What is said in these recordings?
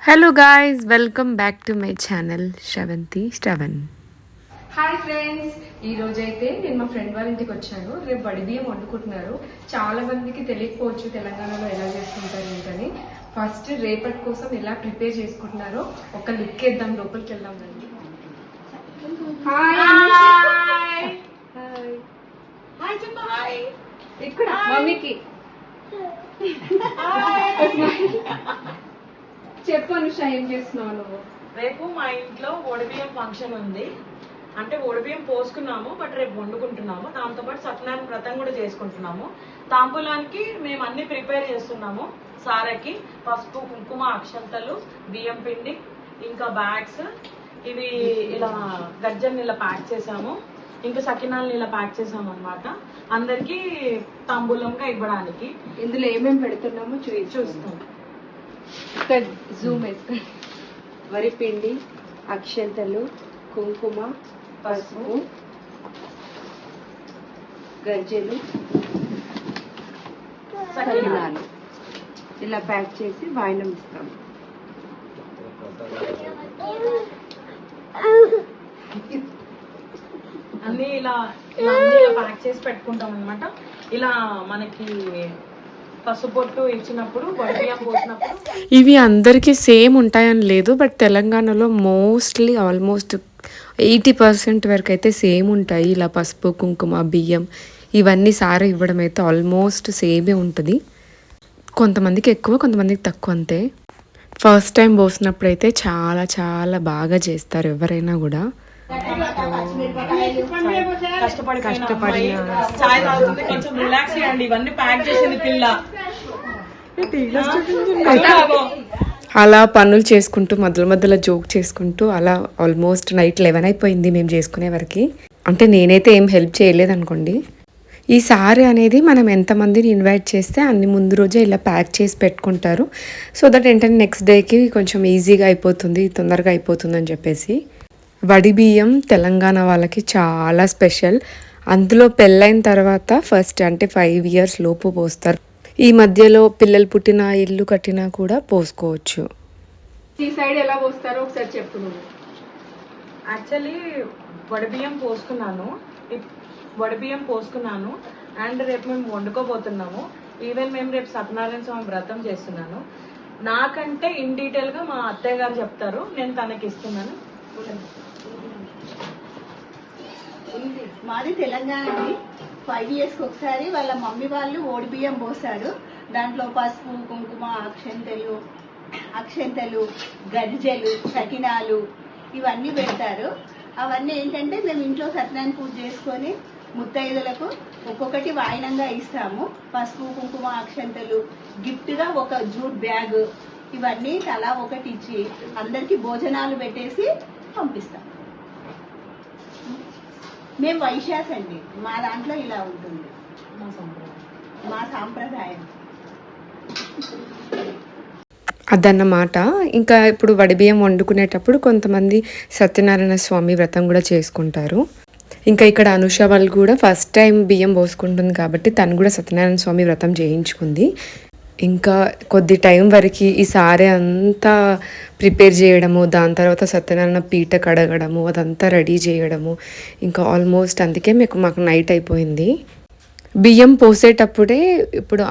Hello guys, welcome back to my channel Sravanthi Shravan. Hi friends, ఈ రోజు అయితే నేను మా ఫ్రెండ్ వాళ్ళ ఇంటికి వచ్చాను. రేపు వడి బియ్యం వండుకుంటున్నారు. చాలా మందికి తెలియకపోవచ్చు తెలంగాణలో ఎలా చేసుకుంటారు ఏంటని. ఫస్ట్ రేపటి కోసం ఎలా ప్రిపేర్ చేసుకుంటున్నారో ఒక లుక్ వేద్దాం, లోపలికి వెళ్దాం రండి. ఇక్కడ మమ్మీకి చెప్పు అనుష, ఏం చేస్తున్నావు నువ్వు? రేపు మా ఇంట్లో ఒడిబియ్యం ఫంక్షన్ ఉంది. అంటే ఒడిబియ్యం పోసుకున్నాము, బట్ రేపు వండుకుంటున్నాము. దాంతోపాటు సత్యనారాయణ వ్రతం కూడా చేసుకుంటున్నాము. తాంబూలానికి మేము అన్ని ప్రిపేర్ చేస్తున్నాము. సారకి పసుపు, కుంకుమ, అక్షంతలు, బియ్యం పిండి, ఇంకా బ్యాగ్స్, ఇవి ఇలా గజ్జల్ని ఇలా ప్యాక్ చేసాము. ఇంకా సకినాల్ని ఇలా ప్యాక్ చేసాము అనమాట. అందరికి తాంబూలంగా ఇవ్వడానికి. ఇందులో ఏమేమి పెడుతున్నామో చూస్తాం. ఇక్కడ జూమ్ వేసుకోండి. వరిపిండి, అక్షంతలు, కుంకుమ, పసుపు, గజ్జలు, సకినాలు ఇలా ప్యాక్ చేసి వాయినం ఇస్తాం. అన్ని ఇలా అన్ని ఇలా ప్యాక్ చేసి పెట్టుకుంటాం అనమాట. ఇలా మనకి పసుపొట్టు ఇచ్చినప్పుడు, వడిబియ్యం పోసినప్పుడు ఇవి అందరికీ సేమ్ ఉంటాయని లేదు, బట్ తెలంగాణలో మోస్ట్లీ ఆల్మోస్ట్ 80% వరకు అయితే సేమ్ ఉంటాయి. ఇలా పసుపు, కుంకుమ, బియ్యం ఇవన్నీ సారా ఇవ్వడం అయితే ఆల్మోస్ట్ సేమే ఉంటుంది. కొంతమందికి ఎక్కువ, కొంతమందికి తక్కువ అంతే. ఫస్ట్ టైం పోసినప్పుడు అయితే చాలా చాలా బాగా చేస్తారు ఎవరైనా కూడా. కష్టపడి చాయ్ తాగుతుంది, కొంచెం రిలాక్స్ చేయండి. ఇవన్నీ ప్యాక్ చేసింది పిల్ల. అలా పనులు చేసుకుంటూ మధ్యలో మధ్యలో జోక్ చేసుకుంటూ అలా ఆల్మోస్ట్ నైట్ 11 అయిపోయింది మేము చేసుకునే వరకు. అంటే నేనైతే ఏం హెల్ప్ చేయలేదు అనుకోండి. ఈ సారీ అనేది మనం ఎంతమందిని ఇన్వైట్ చేస్తే అన్ని ముందు రోజే ఇలా ప్యాక్ చేసి పెట్టుకుంటారు. సో దట్ ఏంటంటే నెక్స్ట్ డేకి కొంచెం ఈజీగా అయిపోతుంది, తొందరగా అయిపోతుంది అని చెప్పేసి. వడి బియ్యం తెలంగాణ వాళ్ళకి చాలా స్పెషల్. అందులో పెళ్ళైన తర్వాత ఫస్ట్ అంటే 5 years లోపు పోస్తారు. ఈ మధ్యలో పిల్లలు పుట్టిన, ఇల్లు కట్టినా కూడా పోసుకోవచ్చు. ఈ సైడ్ ఎలా పోస్తారో ఒకసారి చెప్పు నువ్వు. యాక్చువల్లీ వడిబియ్యం పోసుకున్నాను అండ్ రేపు మేము వండుకోబోతున్నాము. ఈవెన్ మేము రేపు సత్యనారాయణ స్వామి వ్రతం చేస్తున్నాను. నాకంటే ఇన్ డీటెయిల్ గా మా అత్తయ్య గారు చెప్తారు, నేను తనకి ఇస్తున్నాను. మాది తెలంగాణది. 5 years ఒకసారి వాళ్ళ మమ్మీ వాళ్ళు ఓడి బియ్యం పోసారు. దాంట్లో పసుపు, కుంకుమ, అక్షంతలు, గజ్జలు, సకినాలు ఇవన్నీ పెడతారు. అవన్నీ ఏంటంటే మేము ఇంట్లో సత్యనారాయణ పూజ చేసుకొని ముత్తైదులకు ఒక్కొక్కటి వాయినంగా ఇస్తాము. పసుపు, కుంకుమ, అక్షంతలు, గిఫ్ట్గా ఒక జూట్ బ్యాగ్, ఇవన్నీ తలా ఒకటి ఇచ్చి అందరికి భోజనాలు పెట్టేసి పంపిస్తాం. మేము వైశ్యాస్ అండి, మా దాంట్లో ఇలా ఉంటుంది మా సాంప్రదాయం. అదన్నమాట. ఇంకా ఇప్పుడు వడిబియ్యం వండుకునేటప్పుడు కొంతమంది సత్యనారాయణ స్వామి వ్రతం కూడా చేసుకుంటారు. ఇంకా ఇక్కడ అనుష వాళ్ళు కూడా ఫస్ట్ టైం బియ్యం పోసుకుంటుంది కాబట్టి తను కూడా సత్యనారాయణ స్వామి వ్రతం చేయించుకుంది. ఇంకా కొద్ది టైం వరకు ఈ సారీ అంతా ప్రిపేర్ చేయడము, దాని తర్వాత సత్యనారాయణ పీట కడగడము, అదంతా రెడీ చేయడము, ఇంకా ఆల్మోస్ట్ అందుకే మాకు నైట్ అయిపోయింది. బియ్యం పోసేటప్పుడే ఇప్పుడు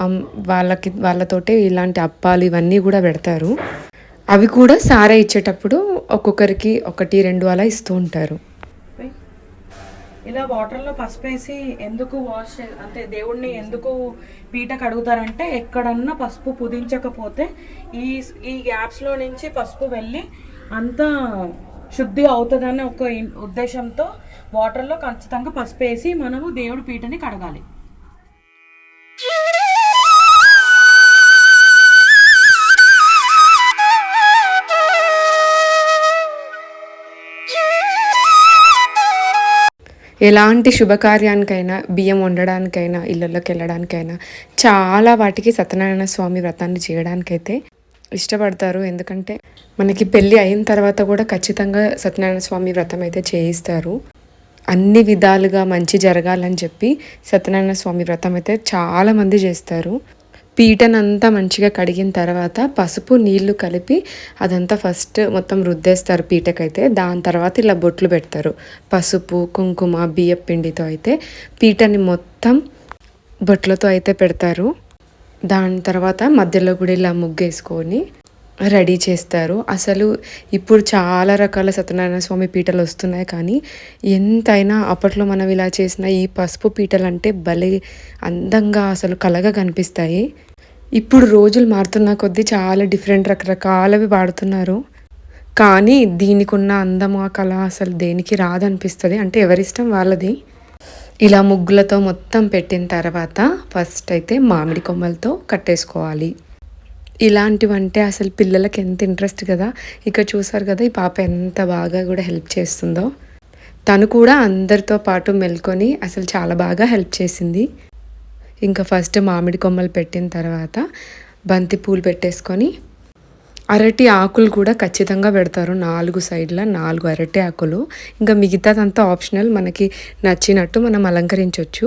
వాళ్ళతోటే ఇలాంటి అప్పాలు ఇవన్నీ కూడా పెడతారు. అవి కూడా సారా ఇచ్చేటప్పుడు ఒక్కొక్కరికి 1-2 అలా ఇస్తూ ఉంటారు. ఇలా వాటర్లో పసుపు వేసి ఎందుకు అంటే దేవుణ్ణి ఎందుకు పీట కడుగుతారంటే, ఎక్కడన్నా పసుపు పుదించకపోతే ఈ గ్యాప్స్ లో నుంచి పసుపు వెళ్ళి అంతా శుద్ధి అవుతుందనే ఒక ఉద్దేశంతో వాటర్లో ఖచ్చితంగా పసుపు వేసి మనము దేవుడి పీటని కడగాలి. ఎలాంటి శుభకార్యానికైనా, బియ్యం వండడానికైనా, ఇళ్ళల్లోకి వెళ్ళడానికైనా చాలా వాటికి సత్యనారాయణ స్వామి వ్రతాన్ని చేయడానికైతే ఇష్టపడతారు. ఎందుకంటే మనకి పెళ్ళి అయిన తర్వాత కూడా ఖచ్చితంగా సత్యనారాయణ స్వామి వ్రతం అయితే చేయిస్తారు. అన్ని విధాలుగా మంచి జరగాలని చెప్పి సత్యనారాయణ స్వామి వ్రతం అయితే చాలామంది చేస్తారు. పీటనంతా మంచిగా కడిగిన తర్వాత పసుపు నీళ్లు కలిపి అదంతా ఫస్ట్ మొత్తం రుద్దేస్తారు పీటకైతే. దాని తర్వాత ఇలా బొట్లు పెడతారు. పసుపు, కుంకుమ, బియ్యం పిండితో అయితే పీటని మొత్తం బొట్లతో అయితే పెడతారు. దాని తర్వాత మధ్యలో కూడా ఇలా ముగ్గేసుకొని రెడీ చేస్తారు. అసలు ఇప్పుడు చాలా రకాల సత్యనారాయణ స్వామి పీటలు వస్తున్నాయి, కానీ ఎంతైనా అప్పట్లో మనం ఇలా చేసిన ఈ పసుపు పీటలు అంటే భలే అందంగా అసలు కళగా కనిపిస్తాయి. ఇప్పుడు రోజులు మారుతున్న కొద్దీ చాలా డిఫరెంట్ రకరకాలవి వాడుతున్నారు, కానీ దీనికి ఉన్న అందము ఆ కళ అసలు దేనికి రాదనిపిస్తుంది. అంటే ఎవరిష్టం వాళ్ళది. ఇలా ముగ్గులతో మొత్తం పెట్టిన తర్వాత ఫస్ట్ అయితే మామిడి కొమ్మలతో కట్టేసుకోవాలి. ఇలాంటివంటే అసలు పిల్లలకి ఎంత ఇంట్రెస్ట్ కదా. ఇక చూసారు కదా ఈ పాప ఎంత బాగా కూడా హెల్ప్ చేస్తుందో. తను కూడా అందరితో పాటు మెల్కొని అసలు చాలా బాగా హెల్ప్ చేసింది. ఇంకా ఫస్ట్ మామిడి కొమ్మలు పెట్టిన తర్వాత బంతి పూలు పెట్టేసుకొని అరటి ఆకులు కూడా ఖచ్చితంగా పెడతారు. 4 సైడ్ల 4 అరటి ఆకులు. ఇంకా మిగతాదంతా ఆప్షనల్, మనకి నచ్చినట్టు మనం అలంకరించవచ్చు.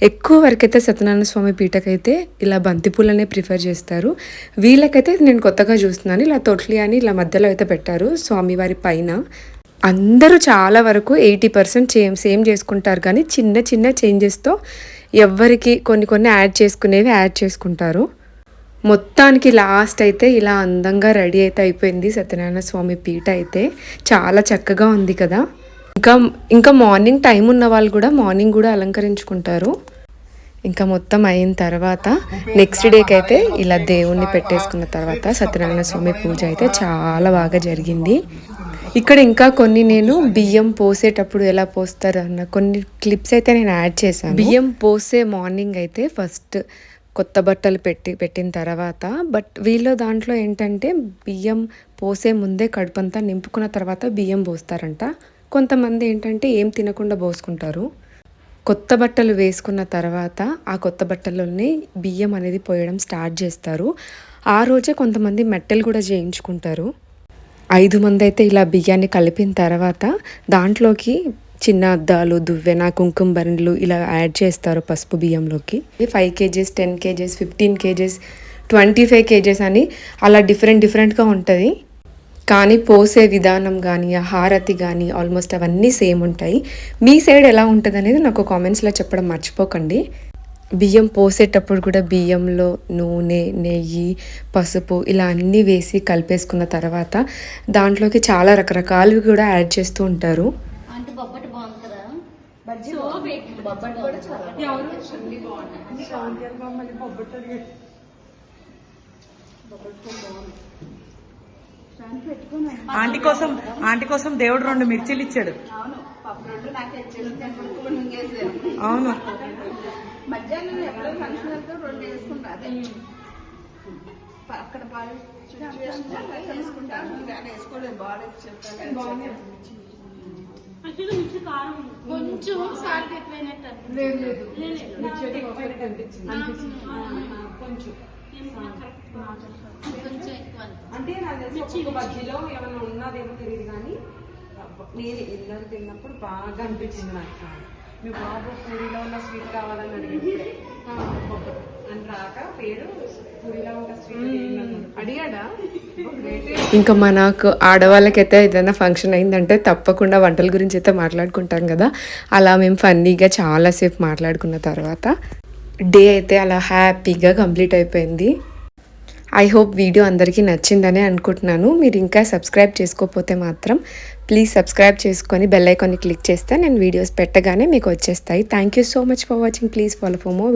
ఎక్కువ వరకైతే సత్యనారాయణ స్వామి పీటకైతే ఇలా బంతి పూలనే ప్రిఫర్ చేస్తారు. వీళ్ళకైతే నేను కొత్తగా చూస్తున్నాను, ఇలా తొట్లి అని ఇలా మధ్యలో అయితే పెట్టారు స్వామివారి పైన. అందరూ చాలా వరకు 80% సేమ్ చేసుకుంటారు, కానీ చిన్న చిన్న చేంజెస్తో ఎవరికి కొన్ని యాడ్ చేసుకుంటారు. మొత్తానికి లాస్ట్ అయితే ఇలా అందంగా రెడీ అయితే అయిపోయింది సత్యనారాయణ స్వామి పీట అయితే. చాలా చక్కగా ఉంది కదా. ఇంకా మార్నింగ్ టైం ఉన్న వాళ్ళు కూడా మార్నింగ్ కూడా అలంకరించుకుంటారు. ఇంకా మొత్తం అయిన తర్వాత నెక్స్ట్ డేకి అయితే ఇలా దేవుణ్ణి పెట్టేసుకున్న తర్వాత సత్యనారాయణ స్వామి పూజ అయితే చాలా బాగా జరిగింది. ఇక్కడ ఇంకా కొన్ని నేను బియ్యం పోసేటప్పుడు ఎలా పోస్తారు అన్న కొన్ని క్లిప్స్ అయితే నేను యాడ్ చేశాను. బియ్యం పోసే మార్నింగ్ అయితే ఫస్ట్ కొత్త బట్టలు పెట్టిన తర్వాత, బట్ వీళ్ళు దాంట్లో ఏంటంటే బియ్యం పోసే ముందే కడుపంతా నింపుకున్న తర్వాత బియ్యం పోస్తారంట. కొంతమంది ఏంటంటే ఏం తినకుండా పోసుకుంటారు. కొత్త బట్టలు వేసుకున్న తర్వాత ఆ కొత్త బట్టల్లోనే బియ్యం అనేది పోయడం స్టార్ట్ చేస్తారు. ఆ రోజే కొంతమంది మెట్టెలు కూడా చేయించుకుంటారు. 5 మంది అయితే ఇలా బియ్యాన్ని కలిపిన తర్వాత దాంట్లోకి చిన్న అద్దాలు, దువ్వెన, కుంకుమ బరిణలు ఇలా యాడ్ చేస్తారు పసుపు బియ్యంలోకి. 5 kgs, 10 kgs, 15 kgs, 25 kgs అని అలా డిఫరెంట్గా ఉంటుంది. కానీ పోసే విధానం కానీ హారతి కానీ ఆల్మోస్ట్ అవన్నీ సేమ్ ఉంటాయి. మీ సైడ్ ఎలా ఉంటుంది అనేది నాకు కామెంట్స్లో చెప్పడం మర్చిపోకండి. బియ్యం పోసేటప్పుడు కూడా బియ్యంలో నూనె, నెయ్యి, పసుపు ఇలా అన్నీ వేసి కలిపేసుకున్న తర్వాత దాంట్లోకి చాలా రకరకాలవి కూడా యాడ్ చేస్తూ ఉంటారు. ఆంటీ కోసం దేవుడు 2 మిర్చీలు ఇచ్చాడు. అవును, మధ్యాహ్నం ఎప్పుడో ఫంక్షన్ వెళ్తే 2 వేసుకుంటారు. అక్కడ బాగా వేసుకుంటాను, వేసుకోలేదు. బాగా చెప్తాను కొంచెం సాల్ట్ ఎక్కువైనట్టు అంటే నాకు తెలిసి ఒక బజ్జీలో ఏమైనా ఉన్నదేమో తెలియదు, కానీ నేను ఇద్దరు తిన్నప్పుడు బాగా అనిపించింది నాకు. మీ బాబు పూరిలో ఉన్న స్వీట్ కావాలని అడిగింది అని రాక పేరు పూరిలో ఉన్న స్వీట్ అడిగాడా. ఇంకా మనకు ఆడవాళ్ళకైతే ఏదైనా ఫంక్షన్ అయిందంటే తప్పకుండా వంటల గురించి అయితే మాట్లాడుకుంటాం కదా. అలా మేము ఫన్నీగా చాలాసేపు మాట్లాడుకున్న తర్వాత డే అయితే అలా హ్యాపీగా కంప్లీట్ అయిపోయింది. ఐ హోప్ వీడియో అందరికీ నచ్చిందనే అనుకుంటున్నాను. మీరు ఇంకా సబ్స్క్రైబ్ చేసుకోకపోతే మాత్రం ప్లీజ్ సబ్స్క్రైబ్ చేసుకొని బెల్ ఐకాన్ని క్లిక్ చేస్తే నేను వీడియోస్ పెట్టగానే మీకు వచ్చేస్తాయి. Thank you so much for watching. Please follow for more.